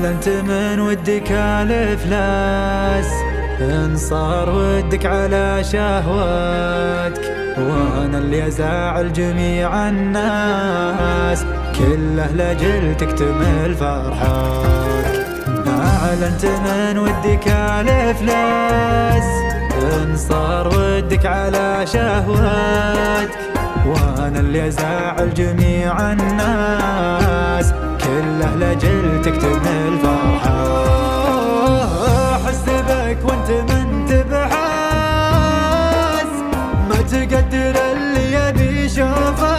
أنت من ودك الإفلاس، إن صار ودك على شهواتك، وأنا اللي أزعل جميع الناس، كله لأجل تكتمل فرحك. أعلنت من ودك الإفلاس، إن صار ودك على شهواتك، وأنا اللي أزعل جميع الناس، كله لأجل تكتمل فرحك. أحس بك وانت من تبحث، ما تقدر اللي يبي شوفتك،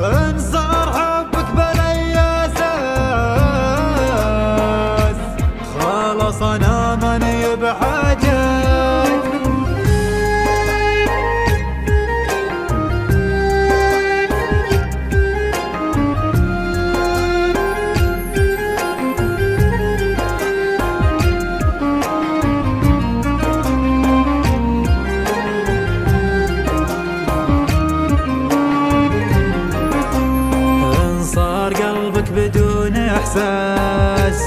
إن صار حبك بلي أساس، خلاص أنا ماني بحاجك. بدون إحساس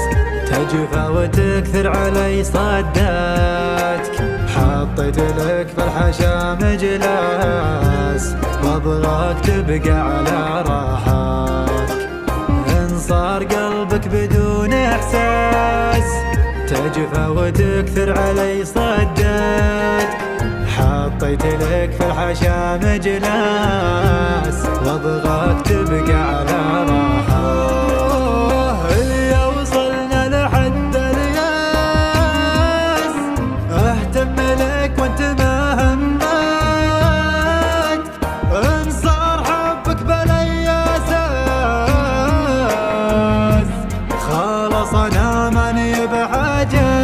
تجفى وتكثر علي صداتك، حطيت لك في الحشا مجلاس، وابغاك تبقى على راحتك. إن صار قلبك بدون إحساس تجفى وتكثر علي صداتك، حطيت لك في الحشا مجلاس، وابغاك تبقى على راحتك. اللي وصلنا لحد الياس، اهتم لك وانت ما همك، ان صار حبك بلي اساس، خلاص انا ماني بحاجة.